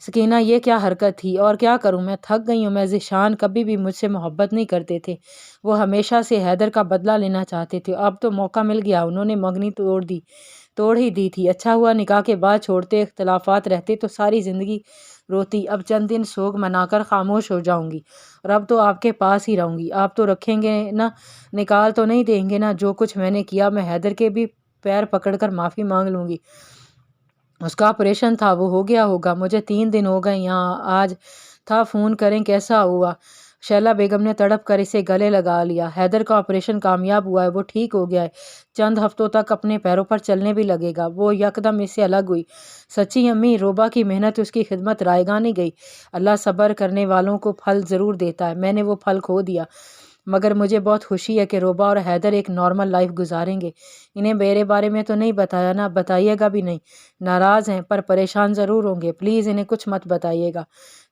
سکینہ یہ کیا حرکت تھی، اور کیا کروں، میں تھک گئی ہوں۔ میں ذیشان کبھی بھی مجھ سے محبت نہیں کرتے تھے، وہ ہمیشہ سے حیدر کا بدلہ لینا چاہتے تھے۔ اب تو موقع مل گیا، انہوں نے منگنی توڑ ہی دی تھی۔ اچھا ہوا نکاح کے بعد چھوڑتے، اختلافات رہتے تو ساری زندگی روتی۔ اب چند دن سوگ منا کر خاموش ہو جاؤں گی، اور اب تو آپ کے پاس ہی رہوں گی۔ آپ تو رکھیں گے نا، نکال تو نہیں دیں گے نا؟ جو کچھ میں نے کیا، میں حیدر کے بھی پیر پکڑ کر معافی مانگ لوں گی۔ اس کا آپریشن تھا، وہ ہو گیا ہوگا۔ مجھے 3 دن ہو گئے یہاں، آج تھا فون کریں کیسا ہوا۔ شیلا بیگم نے تڑپ کر اسے گلے لگا لیا۔ حیدر کا آپریشن کامیاب ہوا ہے، وہ ٹھیک ہو گیا ہے، چند ہفتوں تک اپنے پیروں پر چلنے بھی لگے گا۔ وہ یکدم اس سے الگ ہوئی۔ سچی امی، روبا کی محنت، اس کی خدمت رائیگاں نہیں گئی۔ اللہ صبر کرنے والوں کو پھل ضرور دیتا ہے۔ میں نے وہ پھل کھو دیا، مگر مجھے بہت خوشی ہے کہ روبا اور حیدر ایک نارمل لائف گزاریں گے۔ انہیں میرے بارے میں تو نہیں بتایا نا؟ بتائیے گا بھی نہیں۔ ناراض ہیں پر پریشان ضرور ہوں گے، پلیز انہیں کچھ مت بتائیے گا۔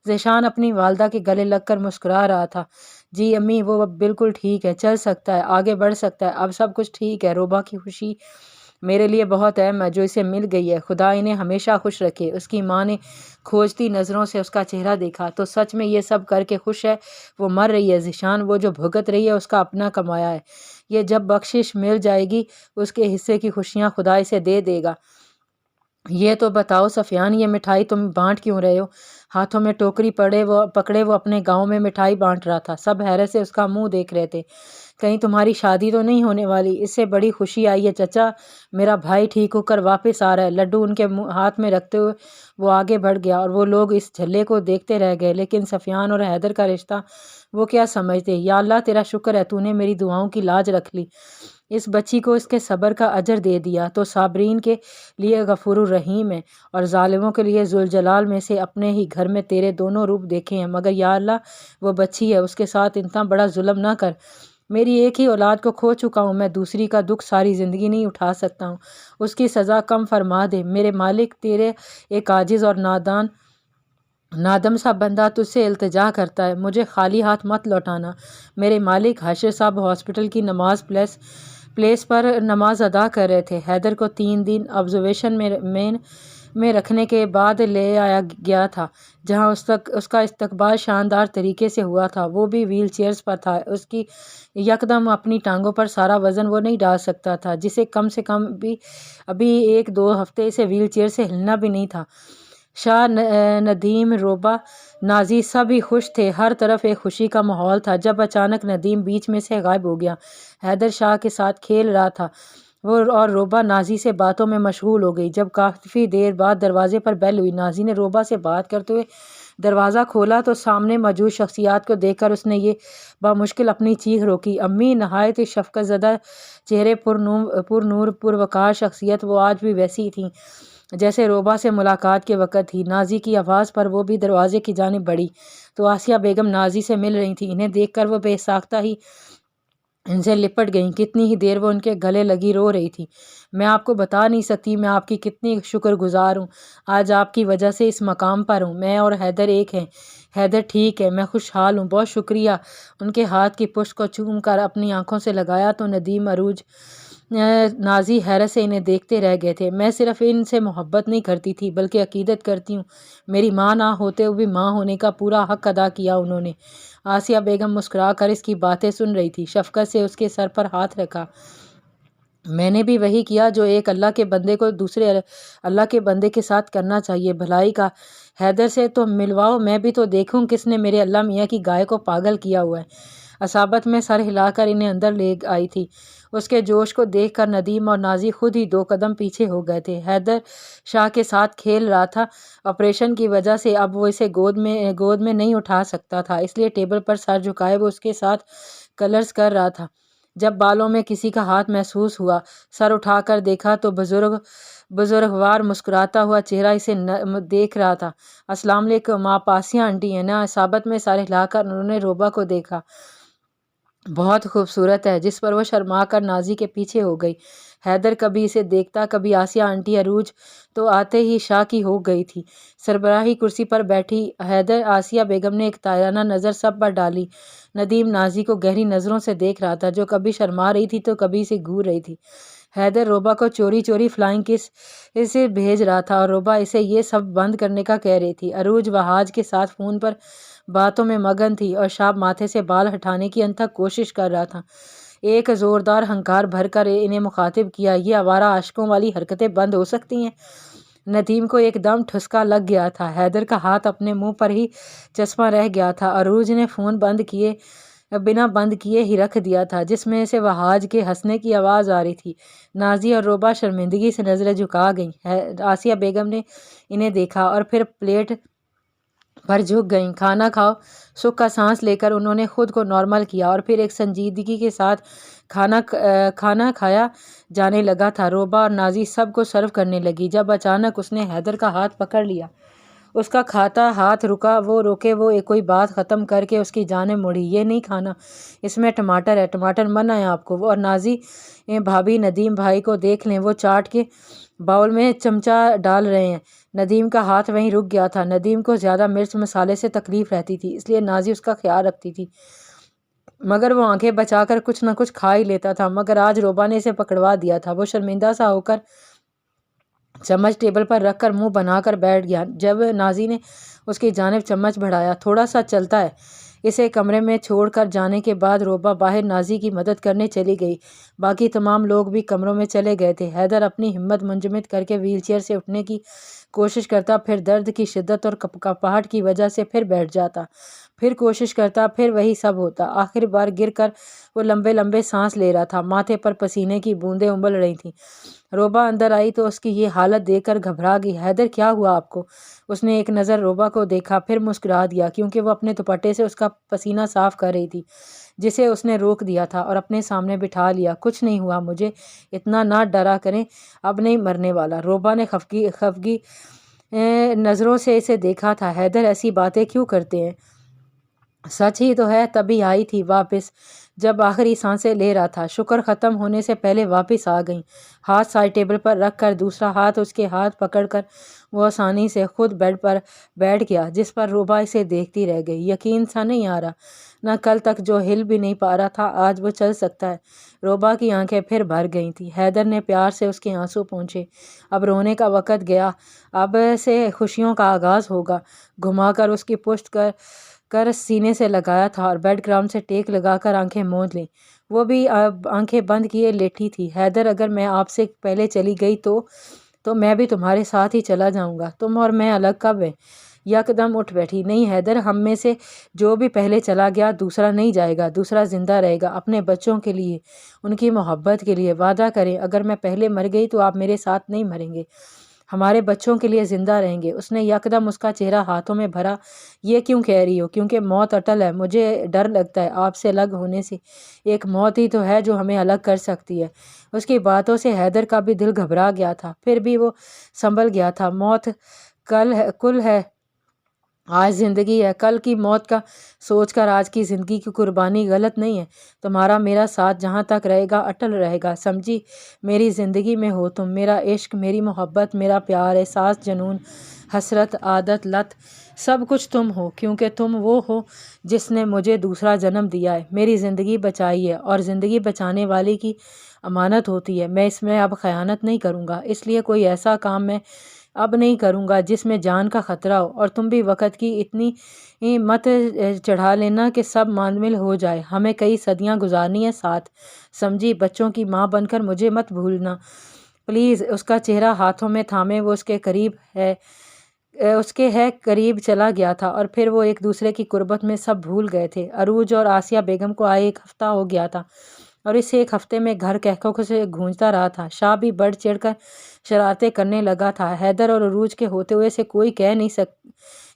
ذیشان اپنی والدہ کے گلے لگ کر مسکرا رہا تھا۔ جی امی، وہ اب بالکل ٹھیک ہے، چل سکتا ہے، آگے بڑھ سکتا ہے، اب سب کچھ ٹھیک ہے۔ روبا کی خوشی میرے لیے بہت اہم ہے جو اسے مل گئی ہے، خدا انہیں ہمیشہ خوش رکھے۔ اس کی ماں نے کھوجتی نظروں سے اس کا چہرہ دیکھا۔ تو سچ میں یہ سب کر کے خوش ہے؟ وہ مر رہی ہے ذیشان، وہ جو بھگت رہی ہے اس کا اپنا کمایا ہے، یہ جب بخشش مل جائے گی اس کے حصے کی خوشیاں خدا اسے دے دے گا۔ یہ تو بتاؤ سفیان، یہ مٹھائی تم بانٹ کیوں رہے ہو؟ ہاتھوں میں ٹوکری پکڑے وہ اپنے گاؤں میں مٹھائی بانٹ رہا تھا۔ سب حیرت سے اس کا منہ دیکھ رہے تھے۔ کہیں تمہاری شادی تو نہیں ہونے والی؟ اس سے بڑی خوشی آئی ہے چچا، میرا بھائی ٹھیک ہو کر واپس آ رہا ہے۔ لڈو ان کے ہاتھ میں رکھتے ہوئے وہ آگے بڑھ گیا، اور وہ لوگ اس جھلے کو دیکھتے رہ گئے۔ لیکن سفیان اور حیدر کا رشتہ وہ کیا سمجھتے؟ یا اللہ تیرا شکر ہے، تو نے میری دعاؤں کی لاج رکھ لی، اس بچی کو اس کے صبر کا اجر دے دیا، تو صابرین کے لیے غفور الرحیم ہے، اور ظالموں کے لیے ذوالجلال میں سے اپنے ہی گھر میں تیرے دونوں روپ دیکھے ہیں۔ مگر یا اللہ وہ بچی ہے، اس کے ساتھ اتنا بڑا ظلم نہ کر۔ میری ایک ہی اولاد کو کھو چکا ہوں، میں دوسری کا دکھ ساری زندگی نہیں اٹھا سکتا ہوں، اس کی سزا کم فرما دے۔ میرے مالک، تیرے ایک عاجز اور نادم سا بندہ تجھ سے التجا کرتا ہے، مجھے خالی ہاتھ مت لوٹانا۔ میرے مالک، حاشر صاحب ہاسپٹل کی نماز پلیس پر نماز ادا کر رہے تھے۔ حیدر کو 3 دن آبزرویشن میں رکھنے کے بعد لے آیا گیا تھا، جہاں اس کا استقبال شاندار طریقے سے ہوا تھا۔ وہ بھی ویل چیئرز پر تھا، اس کی یکدم اپنی ٹانگوں پر سارا وزن وہ نہیں ڈال سکتا تھا، جسے کم سے کم ابھی 1-2 ہفتے سے ویل چیئر سے ہلنا بھی نہیں تھا۔ شاہ، ندیم، روبا، نازی سب ہی خوش تھے، ہر طرف ایک خوشی کا ماحول تھا۔ جب اچانک ندیم بیچ میں سے غائب ہو گیا۔ حیدر شاہ کے ساتھ کھیل رہا تھا، اور روبا نازی سے باتوں میں مشغول ہو گئی۔ جب کافی دیر بعد دروازے پر بیل ہوئی، نازی نے روبا سے بات کرتے ہوئے دروازہ کھولا تو سامنے موجود شخصیات کو دیکھ کر اس نے یہ بامشکل اپنی چیخ روکی۔ امی، نہایت شفقت زدہ چہرے، پر نور پروقار شخصیت، وہ آج بھی ویسی تھیں جیسے روبا سے ملاقات کے وقت تھی۔ نازی کی آواز پر وہ بھی دروازے کی جانب بڑھی تو آسیہ بیگم نازی سے مل رہی تھیں۔ انہیں دیکھ کر وہ بے ساختہ ہی ان سے لپٹ گئیں۔ کتنی ہی دیر وہ ان کے گلے لگی رو رہی تھی۔ میں آپ کو بتا نہیں سکتی میں آپ کی کتنی شکر گزار ہوں، آج آپ کی وجہ سے اس مقام پر ہوں۔ میں اور حیدر ایک ہیں، حیدر ٹھیک ہے، میں خوشحال ہوں، بہت شکریہ۔ ان کے ہاتھ کی پشت کو چوم کر اپنی آنکھوں سے لگایا تو ندیم، عروج، نازی حیرت سے انہیں دیکھتے رہ گئے تھے۔ میں صرف ان سے محبت نہیں کرتی تھی بلکہ عقیدت کرتی ہوں، میری ماں نہ ہوتے ہوئے بھی ماں ہونے کا پورا حق ادا کیا انہوں نے۔ آسیہ بیگم مسکرا کر اس کی باتیں سن رہی تھی، شفقت سے اس کے سر پر ہاتھ رکھا۔ میں نے بھی وہی کیا جو ایک اللہ کے بندے کو دوسرے اللہ کے بندے کے ساتھ کرنا چاہیے، بھلائی کا۔ حیدر سے تو ملواؤ، میں بھی تو دیکھوں کس نے میرے اللہ میاں کی گائے کو پاگل کیا ہوا ہے۔ اصابت میں سر ہلا کر انہیں اندر لے آئی تھی۔ اس کے جوش کو دیکھ کر ندیم اور نازی خود ہی 2 قدم پیچھے ہو گئے تھے۔ حیدر شاہ کے ساتھ کھیل رہا تھا، آپریشن کی وجہ سے اب وہ اسے گود میں نہیں اٹھا سکتا تھا، اس لیے ٹیبل پر سر جھکائے وہ اس کے ساتھ کلرز کر رہا تھا۔ جب بالوں میں کسی کا ہاتھ محسوس ہوا، سر اٹھا کر دیکھا تو بزرگوار مسکراتا ہوا چہرہ اسے دیکھ رہا تھا۔ السلام علیکم، آپ آسیہ آنٹی ہیں نا؟ اصابت میں سر ہلا کر انہوں نے روبا کو دیکھا۔ بہت خوبصورت ہے، جس پر وہ شرما کر نازی کے پیچھے ہو گئی۔ حیدر کبھی اسے دیکھتا، کبھی آسیہ آنٹی، عروج تو آتے ہی شاہ کی ہو گئی تھی۔ سربراہی کرسی پر بیٹھی حیدر آسیہ بیگم نے ایک تائرانہ نظر سب پر ڈالی۔ ندیم نازی کو گہری نظروں سے دیکھ رہا تھا، جو کبھی شرما رہی تھی تو کبھی اسے گھور رہی تھی۔ حیدر روبا کو چوری چوری فلائنگ کس اسے بھیج رہا تھا اور روبا اسے یہ سب بند کرنے کا کہہ رہی تھی۔ عروج وہاج کے ساتھ فون پر باتوں میں مگن تھی اور شاب ماتھے سے بال ہٹانے کی انتھک کوشش کر رہا تھا۔ ایک زوردار ہنکار بھر کر انہیں مخاطب کیا، یہ آوارہ عاشقوں والی حرکتیں بند ہو سکتی ہیں؟ ندیم کو ایک دم ٹھسکا لگ گیا تھا۔ حیدر کا ہاتھ اپنے منہ پر ہی چسپاں رہ گیا تھا۔ عروج نے فون بنا بند کیے ہی رکھ دیا تھا، جس میں سے وہاج کے ہنسنے کی آواز آ رہی تھی۔ نازی اور روبا شرمندگی سے نظریں جھکا گئیں۔ آسیہ بیگم نے انہیں دیکھا اور پھر پلیٹ پر جھک گئیں۔ کھانا کھاؤ۔ سکھ کا سانس لے کر انہوں نے خود کو نارمل کیا اور پھر ایک سنجیدگی کے ساتھ کھانا کھایا جانے لگا تھا۔ روبا اور نازی سب کو سرو کرنے لگی جب اچانک اس نے حیدر کا ہاتھ پکڑ لیا۔ اس کا کھاتا ہاتھ رکا، وہ کوئی بات ختم کر کے اس کی جانب مڑی۔ یہ نہیں کھانا، اس میں ٹماٹر ہے، ٹماٹر منع ہے آپ کو۔ اور نازی بھابی ندیم بھائی کو دیکھ لیں، وہ چاٹ کے باؤل میں چمچہ ڈال رہے ہیں۔ ندیم کا ہاتھ وہیں رک گیا تھا۔ ندیم کو زیادہ مرچ مسالے سے تکلیف رہتی تھی، اس لیے نازی اس کا خیال رکھتی تھی، مگر وہ آنکھیں بچا کر کچھ نہ کچھ کھا ہی لیتا تھا۔ مگر آج روبا نے اسے پکڑوا دیا تھا۔ وہ شرمندہ سا ہو کر چمچ ٹیبل پر رکھ کر منہ بنا کر بیٹھ گیا۔ جب نازی نے اس کی جانب چمچ بڑھایا، تھوڑا سا چلتا ہے۔ اسے کمرے میں چھوڑ کر جانے کے بعد روبا باہر نازی کی مدد کرنے چلی گئی۔ باقی تمام لوگ بھی کمروں میں چلے گئے تھے۔ حیدر اپنی ہمت منجمد کر کے وہیل چیئر سے اٹھنے کی کوشش کرتا، پھر درد کی شدت اور کپاہٹ کی وجہ سے پھر بیٹھ جاتا، پھر کوشش کرتا، پھر وہی سب ہوتا۔ آخر بار گر کر وہ لمبے لمبے سانس لے رہا تھا، ماتھے پر پسینے کی بوندیں ابل رہی تھیں۔ روبا اندر آئی تو اس کی یہ حالت دیکھ کر گھبرا گئی۔ حیدر کیا ہوا آپ کو؟ اس نے ایک نظر روبا کو دیکھا، پھر مسکرا دیا، کیونکہ وہ اپنے دوپٹے سے اس کا پسینہ صاف کر رہی تھی، جسے اس نے روک دیا تھا اور اپنے سامنے بٹھا لیا۔ کچھ نہیں ہوا مجھے، اتنا نہ ڈرا کریں، اب نہیں مرنے والا۔ روبا نے خفگی نظروں سے اسے دیکھا تھا۔ حیدر ایسی باتیں کیوں کرتے ہیں؟ سچ ہی تو ہے، تبھی آئی تھی واپس جب آخری سانسیں لے رہا تھا۔ شکر ختم ہونے سے پہلے واپس آ گئیں۔ ہاتھ سائڈ ٹیبل پر رکھ کر دوسرا ہاتھ اس کے ہاتھ پکڑ کر وہ آسانی سے خود بیڈ پر بیٹھ گیا، جس پر روبا اسے دیکھتی رہ گئی۔ یقین سا نہیں آ رہا، نہ کل تک جو ہل بھی نہیں پا رہا تھا آج وہ چل سکتا ہے۔ روبا کی آنکھیں پھر بھر گئی تھیں۔ حیدر نے پیار سے اس کے آنسو پونچھے۔ اب رونے کا وقت گیا، اب سے خوشیوں کا آغاز ہوگا۔ گھما کر اس کی پشت کر سینے سے لگایا تھا اور بیڈ گراؤنڈ سے ٹیک لگا کر آنکھیں موند لیں۔ وہ بھی آنکھیں بند کیے لیٹی تھی۔ حیدر اگر میں آپ سے پہلے چلی گئی تو میں بھی تمہارے ساتھ ہی چلا جاؤں گا۔ تم اور میں الگ کب ہیں؟ یکدم اٹھ بیٹھی۔ نہیں حیدر، ہم میں سے جو بھی پہلے چلا گیا دوسرا نہیں جائے گا، دوسرا زندہ رہے گا، اپنے بچوں کے لیے، ان کی محبت کے لیے۔ وعدہ کریں اگر میں پہلے مر گئی تو آپ میرے ساتھ نہیں مریں گے، ہمارے بچوں کے لیے زندہ رہیں گے۔ اس نے یکدم اس کا چہرہ ہاتھوں میں بھرا۔ یہ کیوں کہہ رہی ہو؟ کیونکہ موت اٹل ہے، مجھے ڈر لگتا ہے آپ سے الگ ہونے سے۔ ایک موت ہی تو ہے جو ہمیں الگ کر سکتی ہے۔ اس کی باتوں سے حیدر کا بھی دل گھبرا گیا تھا، پھر بھی وہ سنبھل گیا تھا۔ موت کل ہے، آج زندگی ہے۔ کل کی موت کا سوچ کر آج کی زندگی کی قربانی غلط نہیں ہے۔ تمہارا میرا ساتھ جہاں تک رہے گا اٹل رہے گا، سمجھی؟ میری زندگی میں ہو تم، میرا عشق، میری محبت، میرا پیار، احساس، جنون، حسرت، عادت، لت، سب کچھ تم ہو، کیونکہ تم وہ ہو جس نے مجھے دوسرا جنم دیا ہے، میری زندگی بچائی ہے، اور زندگی بچانے والے کی امانت ہوتی ہے۔ میں اس میں اب خیانت نہیں کروں گا، اس لیے کوئی ایسا کام میں اب نہیں کروں گا جس میں جان کا خطرہ ہو، اور تم بھی وقت کی اتنی مت چڑھا لینا کہ سب ماندمل ہو جائے۔ ہمیں کئی صدیاں گزارنی ہے ساتھ، سمجھی؟ بچوں کی ماں بن کر مجھے مت بھولنا پلیز۔ اس کا چہرہ ہاتھوں میں تھامے وہ اس کے قریب چلا گیا تھا، اور پھر وہ ایک دوسرے کی قربت میں سب بھول گئے تھے۔ عروج اور آسیہ بیگم کو آئے 1 ہفتہ ہو گیا تھا، اور اس 1 ہفتے میں گھر کہکوں سے گونجتا رہا تھا۔ شاہ بھی بڑھ چڑھ کر شرارتیں کرنے لگا تھا۔ حیدر اور عروج کے ہوتے ہوئے سے کوئی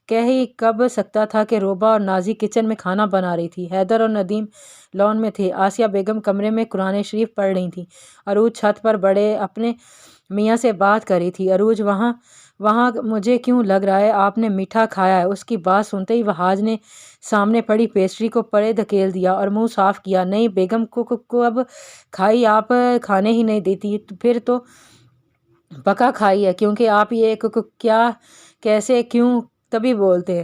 کہہ ہی کب سکتا تھا کہ روبا اور نازی کچن میں کھانا بنا رہی تھی، حیدر اور ندیم لان میں تھے، آسیہ بیگم کمرے میں قرآن شریف پڑھ رہی تھیں، عروج چھت پر بڑے اپنے میاں سے بات کر رہی تھی۔ عروج وہاں مجھے کیوں لگ رہا ہے آپ نے میٹھا کھایا ہے؟ اس کی بات سنتے ہی وہاج نے سامنے پڑی پیسٹری کو پرے دھکیل دیا اور منہ صاف کیا۔ نہیں بیگم کو اب کھائی، آپ کھانے ہی نہیں دیتی، پھر تو پکا کھائی ہے، کیونکہ آپ یہ کیا کیسے کیوں تبھی بولتے ہیں۔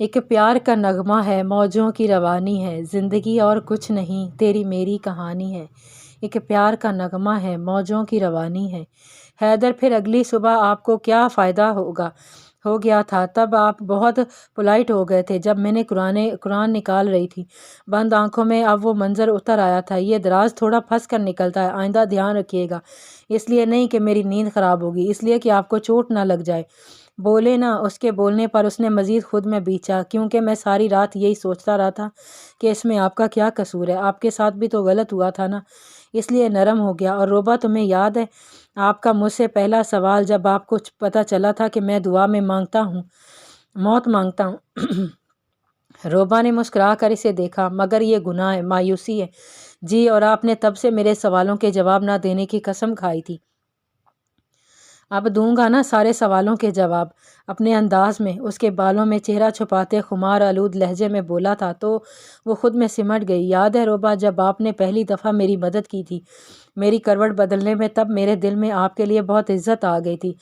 ایک پیار کا نغمہ ہے موجوں کی روانی ہے، زندگی اور کچھ نہیں تیری میری کہانی ہے۔ ایک پیار کا نغمہ ہے موجوں کی روانی ہے۔ حیدر پھر اگلی صبح آپ کو کیا فائدہ ہو گیا تھا؟ تب آپ بہت پولائٹ ہو گئے تھے جب میں نے قرآن نکال رہی تھی۔ بند آنکھوں میں اب وہ منظر اتر آیا تھا۔ یہ دراز تھوڑا پھنس کر نکلتا ہے، آئندہ دھیان رکھیے گا۔ اس لیے نہیں کہ میری نیند خراب ہوگی، اس لیے کہ آپ کو چوٹ نہ لگ جائے۔ بولے نا۔ اس کے بولنے پر اس نے مزید خود میں بیچا، کیونکہ میں ساری رات یہی سوچتا رہا تھا کہ اس میں آپ کا کیا قصور ہے، آپ کے ساتھ بھی تو غلط ہوا تھا نا، اس لیے نرم ہو گیا۔ اور روبا تمہیں یاد ہے آپ کا مجھ سے پہلا سوال جب آپ کو پتہ چلا تھا کہ میں دعا میں موت مانگتا ہوں؟ روبا نے مسکرا کر اسے دیکھا۔ مگر یہ گناہ ہے، مایوسی ہے۔ جی، اور آپ نے تب سے میرے سوالوں کے جواب نہ دینے کی قسم کھائی تھی۔ اب دوں گا نا سارے سوالوں کے جواب، اپنے انداز میں۔ اس کے بالوں میں چہرہ چھپاتے خمار آلود لہجے میں بولا تھا تو وہ خود میں سمٹ گئی۔ یاد ہے روبا، جب آپ نے پہلی دفعہ میری مدد کی تھی میری کروٹ بدلنے میں، تب میرے دل میں آپ کے لیے بہت عزت آ گئی تھی۔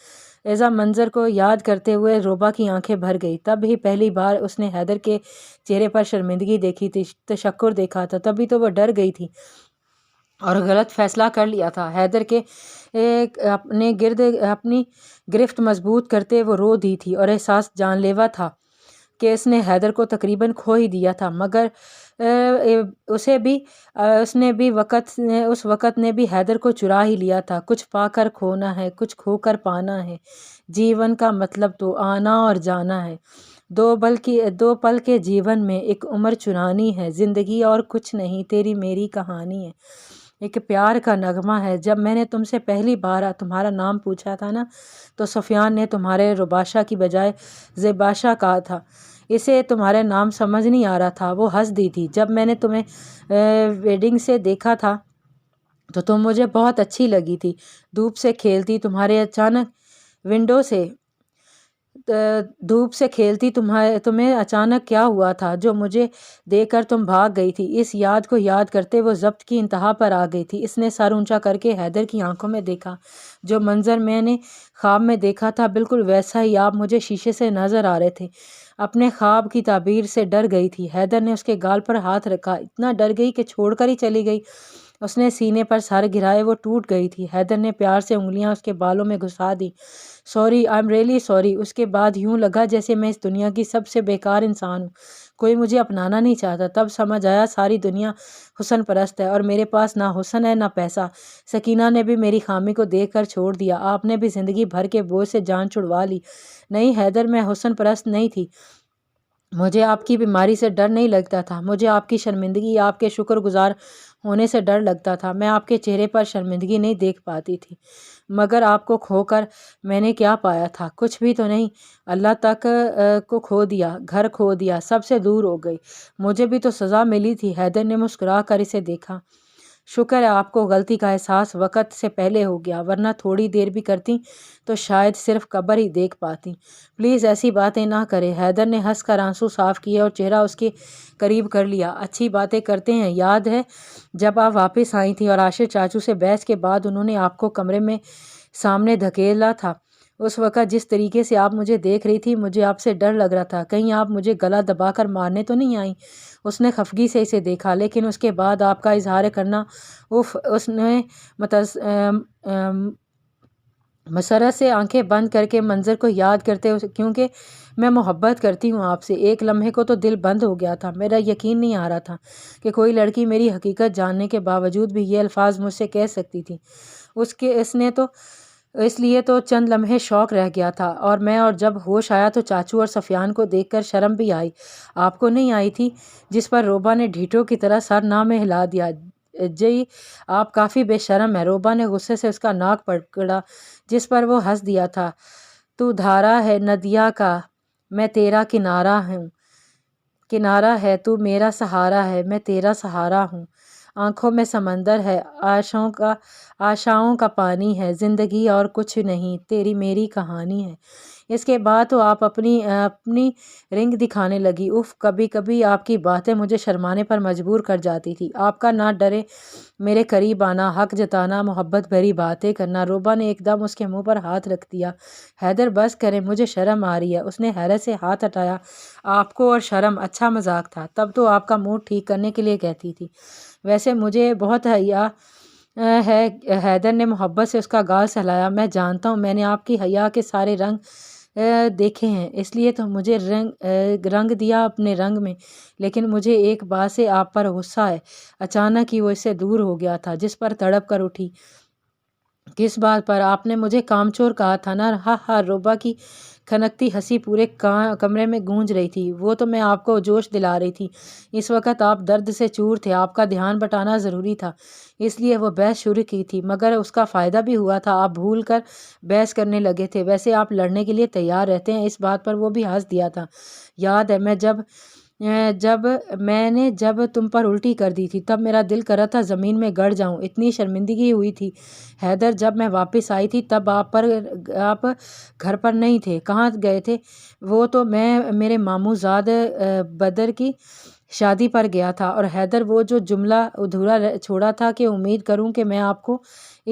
ایزا منظر کو یاد کرتے ہوئے روبا کی آنکھیں بھر گئی۔ تب ہی پہلی بار اس نے حیدر کے چہرے پر شرمندگی دیکھی تھی، تشکر دیکھا تھا۔ تبھی تو وہ ڈر گئی تھی اور غلط فیصلہ کر لیا تھا۔ حیدر کے اپنی گرفت مضبوط کرتے وہ رو دی تھی اور احساس جان لیوا تھا کہ اس نے حیدر کو تقریباً کھو ہی دیا تھا۔ مگر اس وقت نے بھی حیدر کو چرا ہی لیا تھا۔ کچھ پا کر کھونا ہے، کچھ کھو کر پانا ہے، جیون کا مطلب تو آنا اور جانا ہے۔ دو پل کے جیون میں ایک عمر چرانی ہے، زندگی اور کچھ نہیں تیری میری کہانی ہے۔ ایک پیار کا نغمہ ہے۔ جب میں نے تم سے پہلی بار تمہارا نام پوچھا تھا نا، تو سفیان نے تمہارے روباشا کی بجائے زیباشا کہا تھا۔ اسے تمہارے نام سمجھ نہیں آ رہا تھا۔ وہ ہنس دی تھی۔ جب میں نے تمہیں ویڈنگ سے دیکھا تھا تو تم مجھے بہت اچھی لگی تھی۔ دھوپ سے کھیلتی تمہیں اچانک کیا ہوا تھا جو مجھے دیکھ کر تم بھاگ گئی تھی؟ اس یاد کو یاد کرتے وہ ضبط کی انتہا پر آ گئی تھی۔ اس نے سر اونچا کر کے حیدر کی آنکھوں میں دیکھا۔ جو منظر میں نے خواب میں دیکھا تھا بالکل ویسا ہی آپ مجھے شیشے سے نظر آ رہے تھے۔ اپنے خواب کی تعبیر سے ڈر گئی تھی۔ حیدر نے اس کے گال پر ہاتھ رکھا۔ اتنا ڈر گئی کہ چھوڑ کر ہی چلی گئی۔ اس نے سینے پر سر گرائے، وہ ٹوٹ گئی تھی۔ حیدر نے پیار سے انگلیاں اس کے بالوں میں گھسا دی۔ Sorry, I am really sorry. اس کے بعد یوں لگا جیسے میں اس دنیا کی سب سے بیکار انسان ہوں، کوئی مجھے اپنانا نہیں چاہتا۔ تب سمجھ آیا ساری دنیا حسن پرست ہے اور میرے پاس نہ حسن ہے نہ پیسہ۔ سکینہ نے بھی میری خامی کو دیکھ کر چھوڑ دیا۔ آپ نے بھی زندگی بھر کے بوجھ سے جان چھڑوا لی۔ نہیں حیدر، میں حسن پرست نہیں تھی۔ مجھے آپ کی بیماری سے ڈر نہیں لگتا تھا، مجھے آپ کی شرمندگی، آپ کے شکر گزار ہونے سے ڈر لگتا تھا۔ میں آپ کے چہرے پر شرمندگی نہیں دیکھ پاتی تھی۔ مگر آپ کو کھو کر میں نے کیا پایا تھا؟ کچھ بھی تو نہیں۔ اللہ تک کو کھو دیا، گھر کھو دیا، سب سے دور ہو گئی۔ مجھے بھی تو سزا ملی تھی۔ حیدر نے مسکرا کر اسے دیکھا۔ شکر ہے آپ کو غلطی کا احساس وقت سے پہلے ہو گیا، ورنہ تھوڑی دیر بھی کرتی تو شاید صرف قبر ہی دیکھ پاتی۔ پلیز ایسی باتیں نہ کریں۔ حیدر نے ہنس کر آنسو صاف کیے اور چہرہ اس کے قریب کر لیا۔ اچھی باتیں کرتے ہیں۔ یاد ہے جب آپ واپس آئی تھیں اور عاشر چاچو سے بحث کے بعد انہوں نے آپ کو کمرے میں سامنے دھکیلا تھا؟ اس وقت جس طریقے سے آپ مجھے دیکھ رہی تھی، مجھے آپ سے ڈر لگ رہا تھا کہیں آپ مجھے گلا دبا کر مارنے تو نہیں آئیں۔ اس نے خفگی سے اسے دیکھا، لیکن اس کے بعد آپ کا اظہار کرنا اس نے مسرت سے آنکھیں بند کر کے منظر کو یاد کرتے کیونکہ میں محبت کرتی ہوں آپ سے۔ ایک لمحے کو تو دل بند ہو گیا تھا۔ میرا یقین نہیں آ رہا تھا کہ کوئی لڑکی میری حقیقت جاننے کے باوجود بھی یہ الفاظ مجھ سے کہہ سکتی تھی۔ اس لیے تو چند لمحے شوق رہ گیا تھا اور جب ہوش آیا تو چاچو اور سفیان کو دیکھ کر شرم بھی آئی۔ آپ کو نہیں آئی تھی؟ جس پر روبا نے ڈھیٹوں کی طرح سر نہ میں ہلا دیا۔ جی آپ کافی بے شرم ہیں۔ روبا نے غصے سے اس کا ناک پکڑا، جس پر وہ ہنس دیا تھا۔ تو دھارا ہے ندیا کا، میں تیرا کنارہ ہوں، کنارہ ہے تو میرا سہارا ہے، میں تیرا سہارا ہوں۔ آنکھوں میں سمندر ہے، آشاؤں کا پانی ہے، زندگی اور کچھ نہیں، تیری میری کہانی ہے۔ اس کے بعد تو آپ اپنی رنگ دکھانے لگی۔ اف، کبھی کبھی آپ کی باتیں مجھے شرمانے پر مجبور کر جاتی تھی۔ آپ کا نہ ڈرے میرے قریب آنا، حق جتانا، محبت بھری باتیں کرنا۔ روبا نے ایک دم اس کے منہ پر ہاتھ رکھ دیا۔ حیدر بس کریں، مجھے شرم آ رہی ہے۔ اس نے حیرت سے ہاتھ ہٹایا۔ آپ کو اور شرم؟ اچھا مذاق تھا، تب تو آپ کا موڈ ٹھیک کرنے کے لیے کہتی تھی۔ ویسے مجھے بہت حیا ہے۔ حیدر نے محبت سے اس کا گال سہلایا۔ میں جانتا ہوں، میں نے آپ کی حیا کے سارے رنگ دیکھے ہیں، اس لیے تو مجھے رنگ دیا اپنے رنگ میں۔ لیکن مجھے ایک بات سے آپ پر غصہ ہے۔ اچانک ہی وہ اس سے دور ہو گیا تھا، جس پر تڑپ کر اٹھی۔ کس بات پر؟ آپ نے مجھے کامچور کہا تھا نا؟ ہاں ہاں، روبا کی کھنکتی ہنسی پورے کمرے میں گونج رہی تھی۔ وہ تو میں آپ کو جوش دلا رہی تھی۔ اس وقت آپ درد سے چور تھے، آپ کا دھیان بٹانا ضروری تھا، اس لیے وہ بحث شروع کی تھی، مگر اس کا فائدہ بھی ہوا تھا، آپ بھول کر بحث کرنے لگے تھے۔ ویسے آپ لڑنے کے لیے تیار رہتے ہیں۔ اس بات پر وہ بھی ہنس دیا تھا۔ یاد ہے میں نے جب تم پر الٹی کر دی تھی، تب میرا دل کرا تھا زمین میں گڑ جاؤں، اتنی شرمندگی ہوئی تھی۔ حیدر، جب میں واپس آئی تھی تب آپ گھر پر نہیں تھے۔ کہاں گئے تھے؟ وہ تو میں میرے ماموں زاد بدر کی شادی پر گیا تھا۔ اور حیدر، وہ جو جملہ ادھورا چھوڑا تھا کہ امید کروں کہ میں آپ کو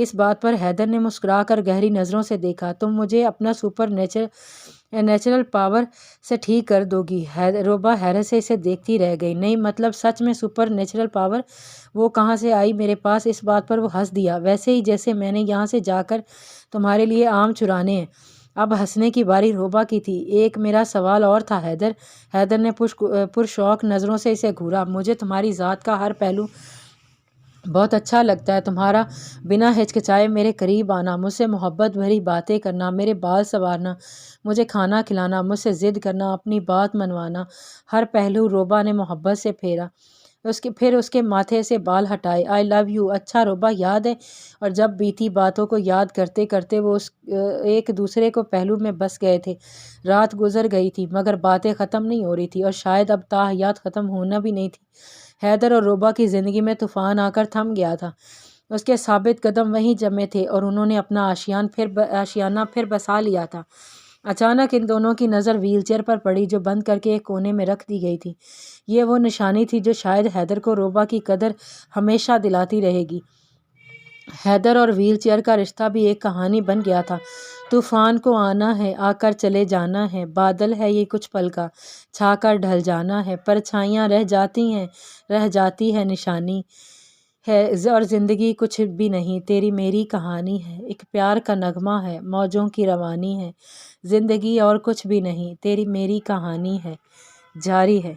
اس بات پر۔ حیدر نے مسکرا کر گہری نظروں سے دیکھا۔ تم مجھے اپنا سپر نیچرل پاور سے ٹھیک کر دو گی؟ روبا حیرت سے اسے دیکھتی رہ گئی۔ نہیں، مطلب سچ میں سپر نیچرل پاور؟ وہ کہاں سے آئی میرے پاس؟ اس بات پر وہ ہنس دیا، ویسے ہی جیسے میں نے یہاں سے جا کر تمہارے لیے آم چرانے ہیں۔ اب ہنسنے کی باری روبا کی تھی۔ ایک میرا سوال اور تھا حیدر۔ حیدر نے پرشوق نظروں سے اسے گھورا۔ مجھے تمہاری ذات کا ہر پہلو بہت اچھا لگتا ہے، تمہارا بنا ہچکچائے میرے قریب آنا، مجھ سے محبت بھری باتیں کرنا، میرے بال سنوارنا، مجھے کھانا کھلانا، مجھ سے ضد کرنا، اپنی بات منوانا، ہر پہلو۔ روبا نے محبت سے پھیرا، پھر اس کے ماتھے سے بال ہٹائے۔ آئی لو یو۔ اچھا روبا، یاد ہے؟ اور جب بیتی باتوں کو یاد کرتے کرتے وہ ایک دوسرے کو پہلو میں بس گئے تھے۔ رات گزر گئی تھی مگر باتیں ختم نہیں ہو رہی تھی، اور شاید اب تا حیات ختم ہونا بھی نہیں تھی۔ حیدر اور روبا کی زندگی میں طوفان آ کر تھم گیا تھا۔ اس کے ثابت قدم وہیں جمے تھے اور انہوں نے اپنا آشیانہ پھر بسا لیا تھا۔ اچانک ان دونوں کی نظر ویل چیئر پر پڑی جو بند کر کے ایک کونے میں رکھ دی گئی تھی۔ یہ وہ نشانی تھی جو شاید حیدر کو روبا کی قدر ہمیشہ دلاتی رہے گی۔ حیدر اور ویل چیئر کا رشتہ بھی ایک کہانی بن گیا تھا۔ طوفان کو آنا ہے، آ کر چلے جانا ہے، بادل ہے یہ کچھ پل کا، چھا کر ڈھل جانا ہے، پرچھائیاں رہ جاتی ہے نشانی ہے، اور زندگی کچھ بھی نہیں، تیری میری کہانی ہے، ایک پیار کا نغمہ ہے، موجوں کی روانی ہے، زندگی اور کچھ بھی نہیں، تیری میری کہانی ہے، جاری ہے۔